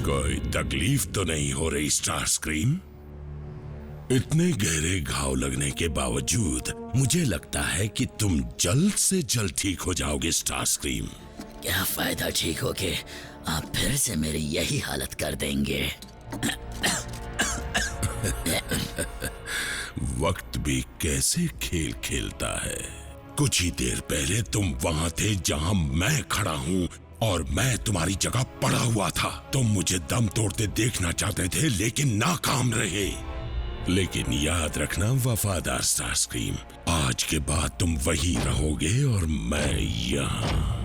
कोई तकलीफ तो नहीं हो रही स्टार स्क्रीम? इतने गहरे घाव लगने के बावजूद मुझे लगता है कि तुम जल्द से जल्द ठीक हो जाओगे स्टार स्क्रीम। क्या फायदा ठीक हो के आप फिर से मेरी यही हालत कर देंगे। वक्त भी कैसे खेल खेलता है। कुछ ही देर पहले तुम वहां थे जहां मैं खड़ा हूं और मैं तुम्हारी जगह पड़ा हुआ था। तुम मुझे दम तोड़ते देखना चाहते थे लेकिन नाकाम रहे। लेकिन याद रखना वफादार स्टार स्क्रीम, आज के बाद तुम वही रहोगे और मैं यहाँ।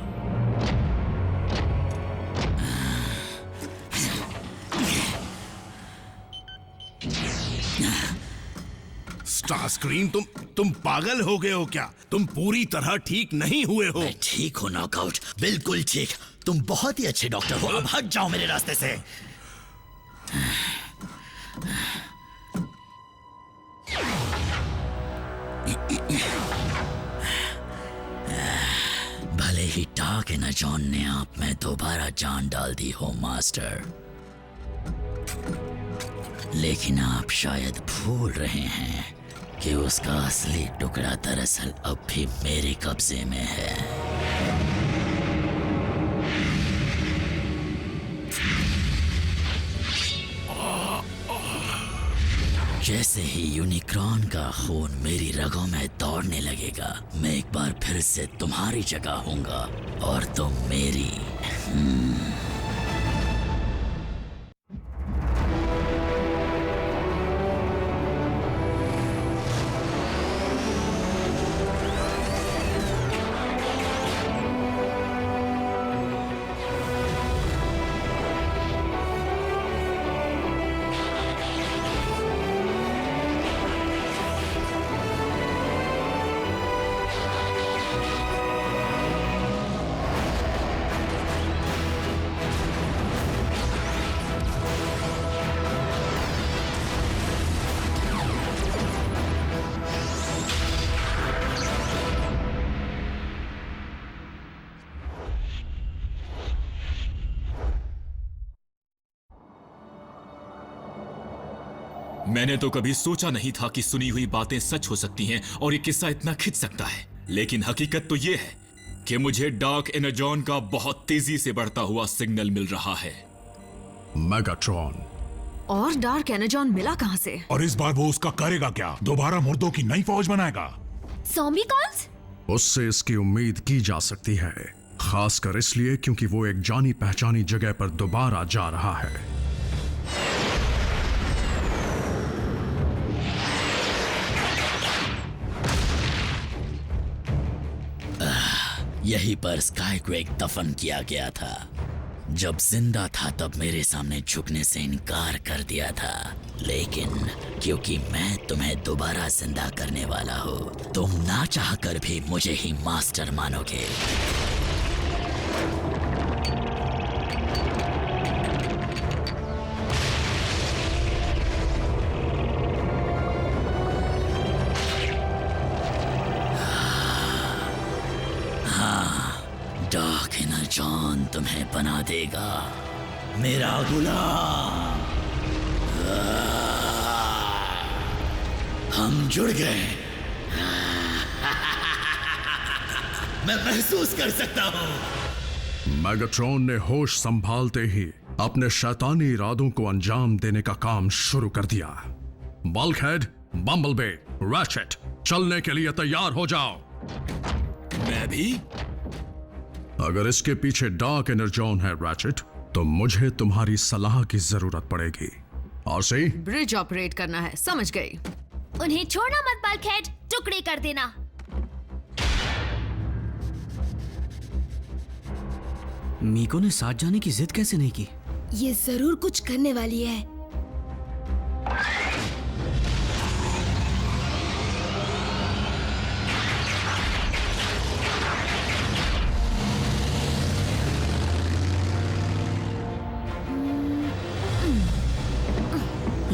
स्टार स्क्रीम, तुम पागल हो गए हो क्या? तुम पूरी तरह ठीक नहीं हुए हो। मैं ठीक हूँ नॉकआउट, बिल्कुल ठीक। तुम बहुत ही अच्छे डॉक्टर हो, अब हट जाओ मेरे रास्ते से। भले ही डार्क एनर्जॉन ने आप में दोबारा जान डाल दी हो मास्टर, लेकिन आप शायद भूल रहे हैं कि उसका असली टुकड़ा दरअसल अब भी मेरे कब्जे में है। जैसे ही यूनिक्रॉन का खून मेरी रगों में दौड़ने लगेगा, मैं एक बार फिर से तुम्हारी जगह होऊंगा और तुम मेरी। मैंने तो कभी सोचा नहीं था कि सुनी हुई बातें सच हो सकती हैं और ये किस्सा इतना खिंच सकता है। लेकिन हकीकत तो ये है कि मुझे डार्क एनर्जॉन का बहुत तेजी से बढ़ता हुआ सिग्नल मिल रहा है। मेगाट्रॉन। और डार्क एनर्जॉन मिला कहां से? और इस बार वो उसका करेगा क्या? दोबारा मुर्दों की नई फौज बनाएगा? ज़ॉम्बीकॉन्स? उससे इसकी उम्मीद की जा सकती है, खासकर इसलिए क्योंकि वो एक जानी पहचानी जगह पर दोबारा जा रहा है। यहीं पर स्काईक्वेक दफन किया गया था। जब जिंदा था तब मेरे सामने झुकने से इनकार कर दिया था, लेकिन क्योंकि मैं तुम्हें दोबारा जिंदा करने वाला हूँ, तुम ना चाहकर भी मुझे ही मास्टर मानोगे। डार्क एनर्जॉन तुम्हें बना देगा मेरा गुलाम। हम जुड़ गए। मैं महसूस कर सकता हूं। मेगाट्रॉन ने होश संभालते ही अपने शैतानी इरादों को अंजाम देने का काम शुरू कर दिया। बल्कहेड, बम्बलबी, रैचेट, चलने के लिए तैयार हो जाओ। मैं भी? अगर इसके पीछे डार्क एनर्जॉन है रैचेट, तो मुझे तुम्हारी सलाह की जरूरत पड़ेगी। आरसी, ब्रिज ऑपरेट करना है, समझ गई। उन्हें छोड़ना मत बल्कहेड, टुकड़े कर देना। मीको ने साथ जाने की जिद कैसे नहीं की? ये जरूर कुछ करने वाली है।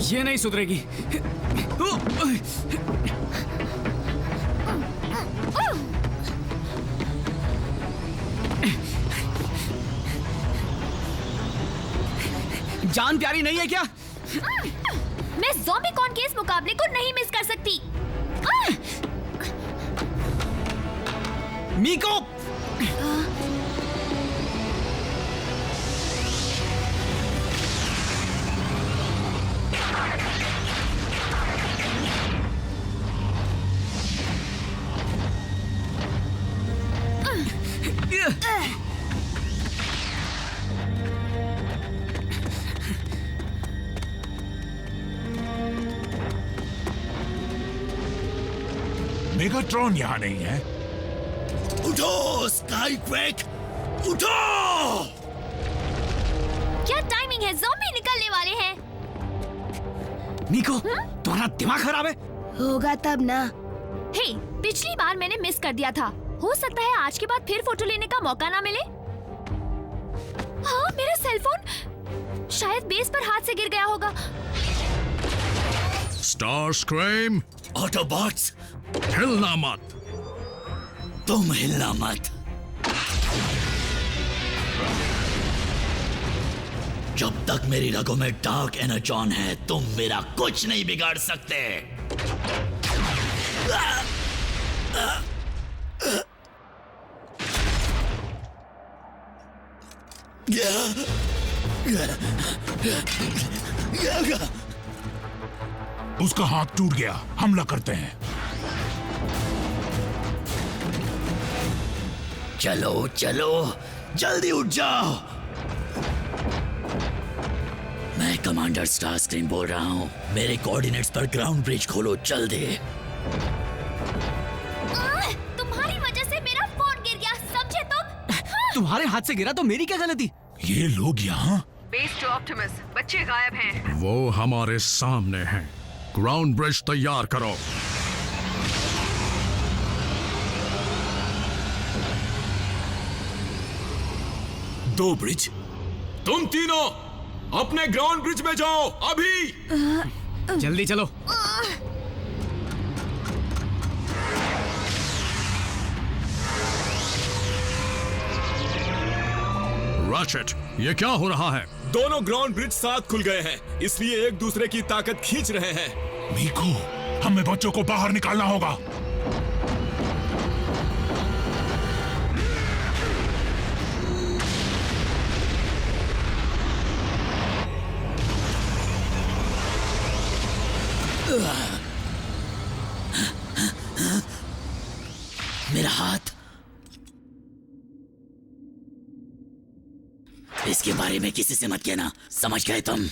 ये नहीं सुधरेगी। जान प्यारी नहीं है क्या? मैं ज़ॉम्बीकॉन के इस मुकाबले को नहीं मिस कर सकती। मीको! मेगाट्रॉन यहाँ नहीं है। उठो स्काईक्वेक, उठो! क्या टाइमिंग है, ज़ॉम्बी निकलने वाले हैं। मीको, तुम्हारा दिमाग खराब है? होगा तब ना। हे, पिछली बार मैंने मिस कर दिया था। हो सकता है आज के बाद फिर फोटो लेने का मौका ना मिले। हाँ, मेरा सेलफोन शायद बेस पर हाथ से गिर गया होगा। स्टारस्क्रीम, ऑटोबॉट्स, हिलना मत। तुम हिलना मत। जब तक मेरी रगों में डार्क एनर्जॉन है, तुम मेरा कुछ नहीं बिगाड़ सकते। उसका हाथ टूट गया, हमला करते हैं। चलो चलो, जल्दी उठ जाओ। मैं कमांडर स्टारस्क्रीम बोल रहा हूँ। मेरे कोऑर्डिनेट्स पर ग्राउंड ब्रिज खोलो, जल्दी। तुम्हारी वजह से मेरा फोन गिर गया, समझे तुम? तुम्हारे हाथ से गिरा तो मेरी क्या गलती? ये लोग यहाँ? बेस टू ऑप्टिमस, बच्चे गायब हैं। वो हमारे सामने हैं। ग्राउंड ब्रिज तैयार करो। दो ब्रिज? तुम तीनों अपने ग्राउंड ब्रिज में जाओ अभी। जल्दी चलो। रैचेट, ये क्या हो रहा है? दोनों ग्राउंड ब्रिज साथ खुल गए हैं, इसलिए एक दूसरे की ताकत खींच रहे हैं। मीको, हमें बच्चों को बाहर निकालना होगा। मेरा हाथ। इसके बारे में किसी से मत कहना, समझ गए तुम?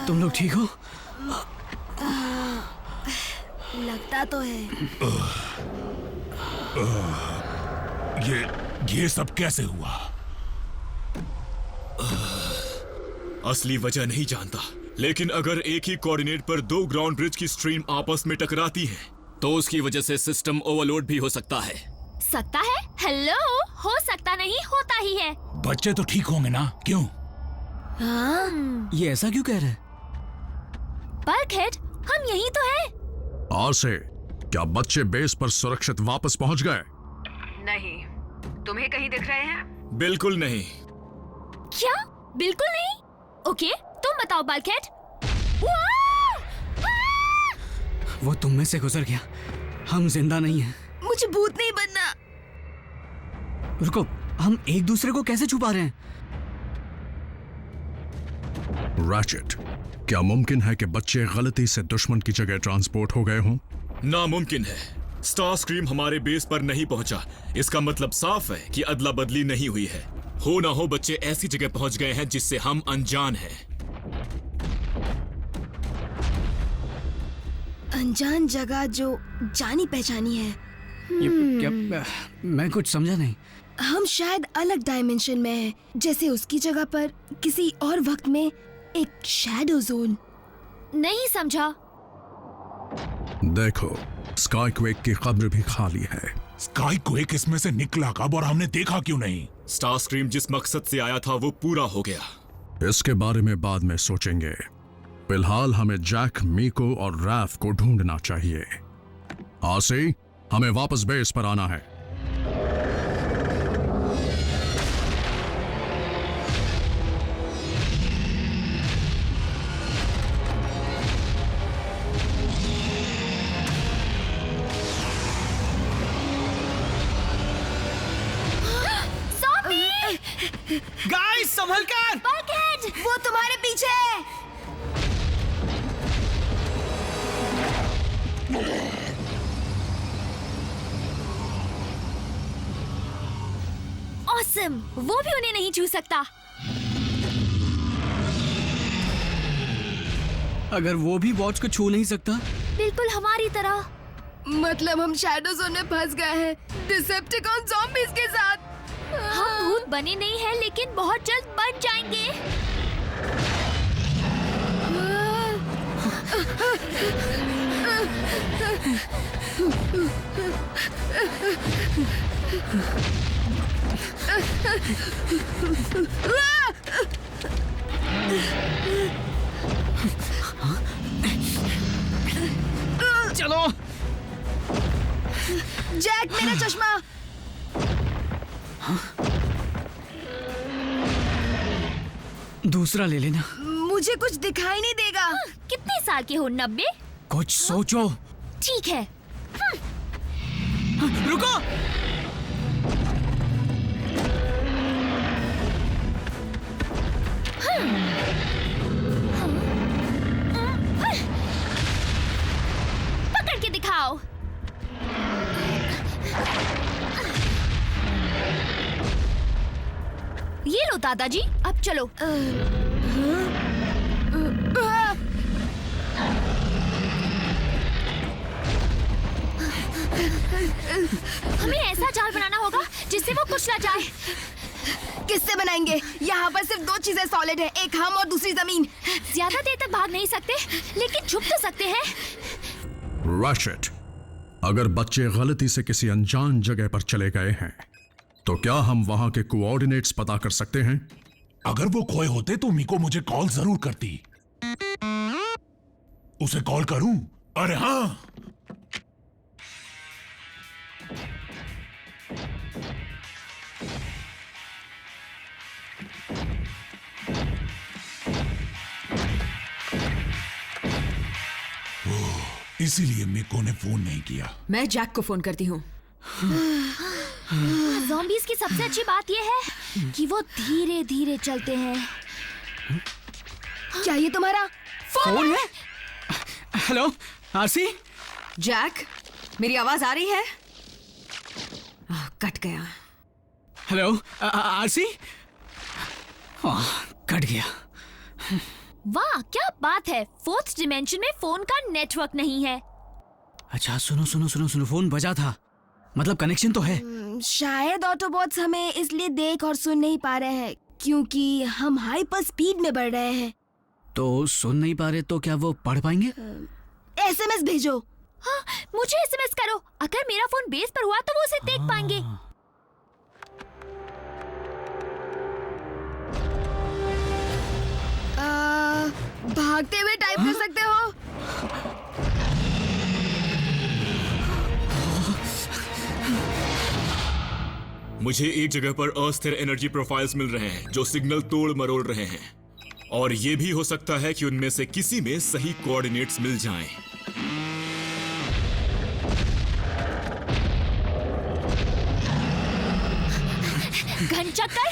तुम लोग ठीक हो? लगता तो है। ये सब कैसे हुआ? असली वजह नहीं जानता, लेकिन अगर एक ही कोऑर्डिनेट पर दो ग्राउंड ब्रिज की स्ट्रीम आपस में टकराती है, तो उसकी वजह से सिस्टम ओवरलोड भी हो सकता है। सकता है? हेलो, हो सकता नहीं, होता ही है। बच्चे तो ठीक होंगे ना? क्यों? हाँ। ये ऐसा क्यों कह रहे हैं? बल्कहेड, हम यही तो हैं। आरसे, क्या बच्चे बेस पर सुरक्षित वापस पहुंच गए? नहीं, तुम्हें कहीं दिख रहे हैं? बिल्कुल नहीं। क्या? बिल्कुल नहीं? ओके, तुम बताओ बल्कहेड। वो तुम में से गुजर गया, हम जिंदा नहीं हैं। मुझे भूत नहीं बनना। रुको, हम एक दूसरे को कैसे छुपा रहे हैं? रैचेट, क्या मुमकिन है कि बच्चे गलती से दुश्मन की जगह ट्रांसपोर्ट हो गए हों? नामुमकिन है। स्टारस्क्रीम हमारे बेस पर नहीं पहुंचा, इसका मतलब साफ है कि अदला बदली नहीं हुई है। हो ना हो बच्चे ऐसी जगह पहुंच गए हैं जिससे हम अनजान हैं। अनजान जगह जो जानी पहचानी है। क्या? मैं कुछ समझा नहीं। हम शायद अलग डायमेंशन में हैं, जैसे उसकी जगह पर किसी और वक्त में एक शैडो जोन। नहीं समझा। देखो, स्काईक्वेक की कब्र भी खाली है। स्काई क्वेक इसमें से निकला कब और हमने देखा क्यों नहीं? स्टार स्क्रीम जिस मकसद से आया था वो पूरा हो गया। इसके बारे में बाद में सोचेंगे। फिलहाल हमें जैक, मीको और रैफ को ढूंढना चाहिए। आरसी, हमें वापस बेस पर आना है। गाइस संभल कर! बल्कहेड, वो तुम्हारे पीछे है। ऑसम, वो भी उन्हें नहीं छू सकता। अगर वो भी वॉच को छू नहीं सकता? बिल्कुल हमारी तरह। मतलब हम शैडो जोन में फंस गए हैं, डिसेप्टिकॉन ज़ॉम्बीज़ के साथ। हम भूत बने नहीं हैं, लेकिन बहुत जल्द बन जाएंगे। चलो। जैक, मेरा चश्मा। दूसरा ले लेना। मुझे कुछ दिखाई नहीं देगा। कितने साल के हो? 90? कुछ सोचो। ठीक है। रुको। पकड़ के दिखाओ। ये लो दादाजी, अब चलो। हमें ऐसा जाल बनाना होगा जिससे वो कुछ ना जाए। किससे बनाएंगे? यहाँ पर सिर्फ दो चीजें सॉलिड है, एक हम और दूसरी जमीन। ज्यादा देर तक भाग नहीं सकते, लेकिन छुप तो सकते हैं। रैशेट, अगर बच्चे गलती से किसी अनजान जगह पर चले गए हैं तो क्या हम वहां के कोऑर्डिनेट्स पता कर सकते हैं? अगर वो खोए होते तो मीको मुझे कॉल जरूर करती। उसे कॉल करूं? अरे हाँ। इसीलिए मीको ने फोन नहीं किया। मैं जैक को फोन करती हूँ। ज़ॉम्बीज़ की सबसे अच्छी बात यह है कि वो धीरे धीरे चलते हैं। क्या ये तुम्हारा फोन है? Hello RC? जैक, मेरी आवाज आ रही है? कट गया। Hello RC? कट गया। वाह, क्या बात है। 4th डिमेंशन में फोन का नेटवर्क नहीं है। अच्छा सुनो सुनो सुनो सुनो, फोन बजा था, मतलब कनेक्शन तो है। शायद ऑटोबॉट्स हमें इसलिए देख और सुन नहीं पा रहे हैं क्योंकि हम हाइपर स्पीड में बढ़ रहे हैं। तो सुन नहीं पा रहे तो क्या वो पढ़ पाएंगे? एसएमएस भेजो। हाँ, मुझे एसएमएस करो। अगर मेरा फोन बेस पर हुआ तो वो उसे देख पाएंगे। भागते हुए टाइप कर सकते हो? मुझे एक जगह पर अस्थिर एनर्जी प्रोफाइल्स मिल रहे हैं जो सिग्नल तोड़ मरोड़ रहे हैं, और ये भी हो सकता है कि उनमें से किसी में सही कोऑर्डिनेट्स मिल जाएं। घनचक्कर,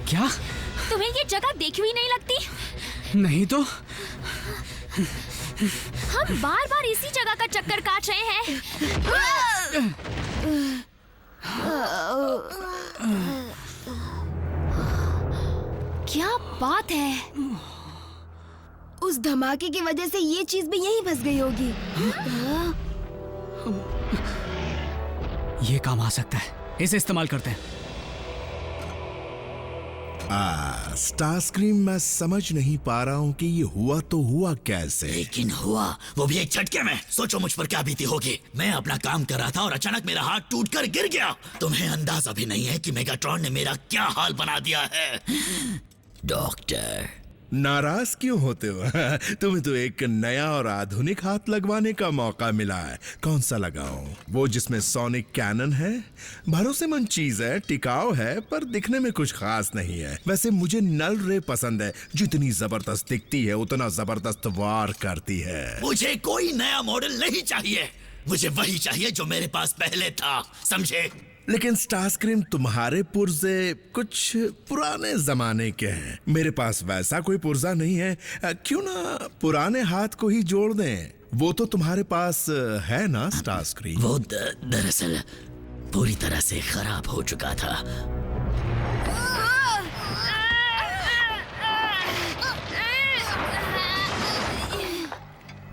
क्या तुम्हें ये जगह देखी हुई नहीं लगती? नहीं तो हम बार बार इसी जगह का चक्कर काट रहे हैं। क्या बात है। उस धमाके की वजह से ये चीज भी यहीं फंस गई होगी। ये काम आ सकता है, इसे इस्तेमाल करते हैं। स्टारस्क्रीम, मैं समझ नहीं पा रहा हूँ कि ये हुआ तो हुआ कैसे। लेकिन हुआ, वो भी एक झटके में। सोचो मुझ पर क्या बीती होगी। मैं अपना काम कर रहा था और अचानक मेरा हाथ टूटकर गिर गया। तुम्हें अंदाजा भी नहीं है कि मेगाट्रॉन ने मेरा क्या हाल बना दिया है। डॉक्टर, नाराज क्यों होते हो? तुम्हें तो एक नया और आधुनिक हाथ लगवाने का मौका मिला है। कौन सा लगाऊं? वो जिसमें सोनिक कैनन है? भरोसेमंद चीज है, टिकाऊ है, पर दिखने में कुछ खास नहीं है। वैसे मुझे नल रे पसंद है। जितनी जबरदस्त दिखती है उतना जबरदस्त वार करती है। मुझे कोई नया मॉडल नहीं चाहिए। मुझे वही चाहिए जो मेरे पास पहले था, समझे? लेकिन स्टारस्क्रीम, तुम्हारे पुर्जे कुछ पुराने जमाने के हैं। मेरे पास वैसा कोई पुर्जा नहीं है। क्यों ना पुराने हाथ को ही जोड़ दें? वो तो तुम्हारे पास है ना स्टारस्क्रीम? वो दरअसल पूरी तरह से खराब हो चुका था।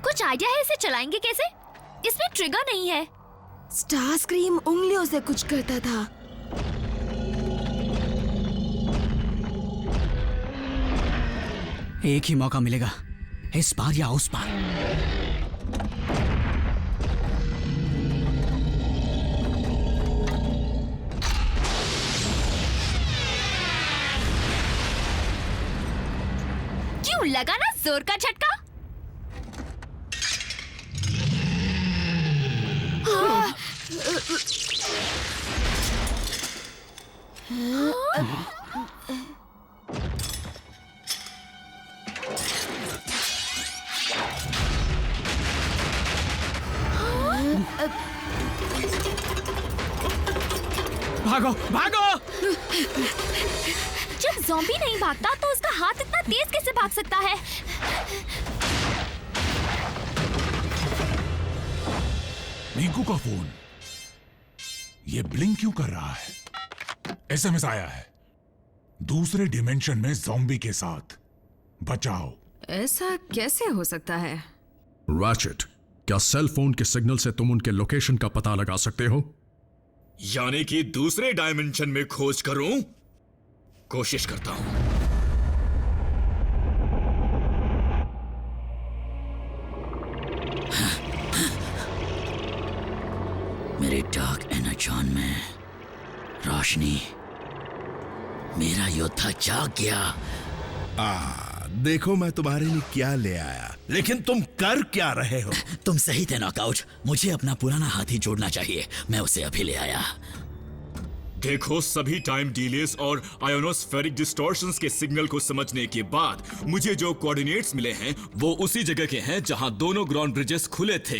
कुछ आइडिया है इसे चलाएंगे कैसे? इसमें ट्रिगर नहीं है। स्टारस्क्रीम उंगलियों से कुछ करता था। एक ही मौका मिलेगा, इस पार या उस पार। क्यों लगा ना जोर का झटका? भागो भागो! जब ज़ॉम्बी नहीं भागता तो उसका हाथ इतना तेज कैसे भाग सकता है? मिंकू का फोन, ये ब्लिंक क्यों कर रहा है? एसएमएस आया है, दूसरे डिमेंशन में ज़ॉम्बी के साथ, बचाओ। ऐसा कैसे हो सकता है? रैचेट, क्या सेल फोन के सिग्नल से तुम उनके लोकेशन का पता लगा सकते हो? यानी कि दूसरे डायमेंशन में खोज करूं? कोशिश करता हूं। मेरे डार्क एनर्जॉन में रोशनी, मेरा योद्धा जाग गया। देखो मैं तुम्हारे लिए क्या ले आया। लेकिन तुम कर क्या रहे हो? तुम सही थे नॉकआउट। मुझे अपना पुराना हाथी जोड़ना चाहिए। मैं उसे अभी ले आया। देखो, सभी टाइम डिलेस और आयोनोस्फेरिक डिस्टॉर्शंस के सिग्नल को समझने के बाद मुझे जो कोऑर्डिनेट्स मिले हैं वो उसी जगह के हैं जहां दोनों ग्राउंड ब्रिजेस खुले थे।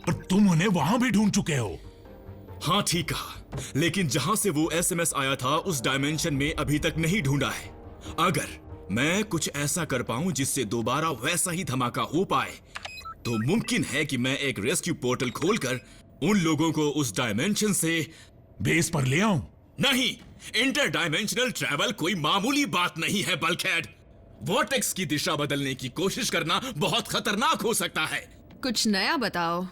पर तुम उन्हें वहां भी ढूंढ चुके हो। हाँ ठीक कहा, लेकिन जहां से वो एसएमएस आया था उस डायमेंशन में अभी तक नहीं ढूंढा है। अगर मैं कुछ ऐसा कर पाऊं जिससे दोबारा वैसा ही धमाका हो पाए तो मुमकिन है कि मैं एक रेस्क्यू पोर्टल खोलकर उन लोगों को उस डायमेंशन से बेस पर ले आऊं? नहीं, इंटर डायमेंशनल ट्रैवल कोई मामूली बात नहीं है बल्कहेड। वॉर्टेक्स की दिशा बदलने की कोशिश करना बहुत खतरनाक हो सकता है। कुछ नया बताओ।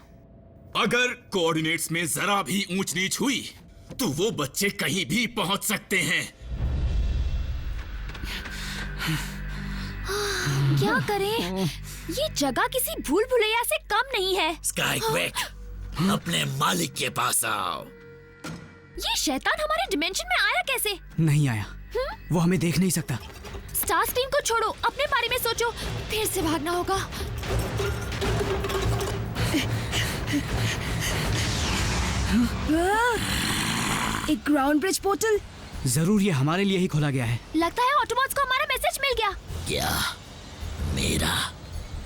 अगर कोऑर्डिनेट्स में जरा भी ऊंच नीच हुई तो वो बच्चे कहीं भी पहुंच सकते हैं। क्या करें? ये जगह किसी भूल भुलैया से कम नहीं है। स्काईक्वेक, अपने मालिक के पास आओ। ये शैतान हमारे डिमेंशन में आया कैसे? नहीं आया। वो हमें देख नहीं सकता। स्टारस्क्रीम को छोड़ो, अपने बारे में सोचो। फिर से भागना होगा। एक ग्राउंड ब्रिज पोर्टल। जरूर ये हमारे लिए ही खोला गया है। लगता है ऑटोबॉट्स को हमारा मैसेज मिल गया। क्या मेरा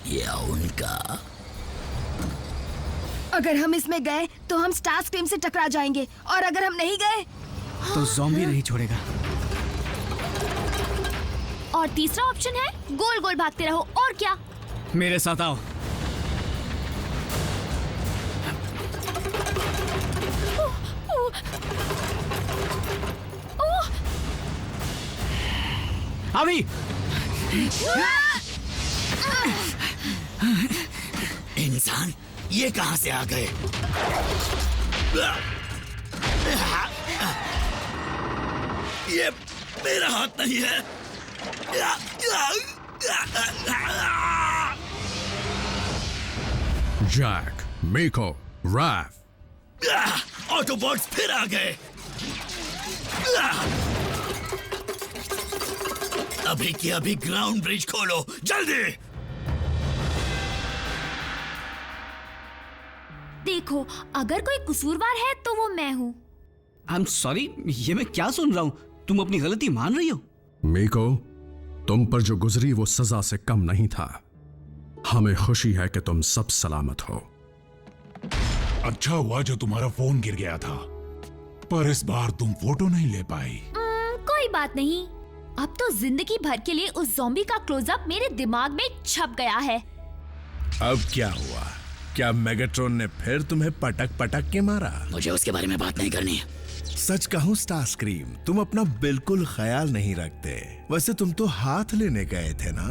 या उनका? अगर हम इसमें गए तो हम स्टारस्क्रीम से टकरा जाएंगे, और अगर हम नहीं गए तो ज़ॉम्बी नहीं छोड़ेगा। और तीसरा ऑप्शन है गोल गोल भागते रहो। और क्या? मेरे साथ आओ। अभी इंसान ये कहां से आ गए? मेरा हाथ नहीं है। जैक, मीको, रैफ, ऑटोबॉट्स फिर आ गए। अभी की अभी ग्राउंड ब्रिज खोलो, जल्दी। देखो, अगर कोई कसूरवार है तो वो मैं हूँ। आई एम सॉरी, ये मैं क्या सुन रहा हूँ? तुम अपनी गलती मान रही हो? मीको, तुम पर जो गुजरी वो सजा से कम नहीं था। हमें खुशी है कि तुम सब सलामत हो। अच्छा हुआ जो तुम्हारा फोन गिर गया था, पर इस बार तुम फोटो नहीं ले पाई। कोई बात नहीं, अब तो जिंदगी भर के लिए उस ज़ॉम्बी का क्लोजअप मेरे दिमाग में छप गया है। अब क्या हुआ? क्या मेगाट्रॉन ने फिर तुम्हें पटक पटक के मारा? मुझे उसके बारे में बात नहीं करनी। सच कहूं स्टारस्क्रीम, तुम अपना बिल्कुल ख्याल नहीं रखते। वैसे तुम तो हाथ लेने गए थे ना?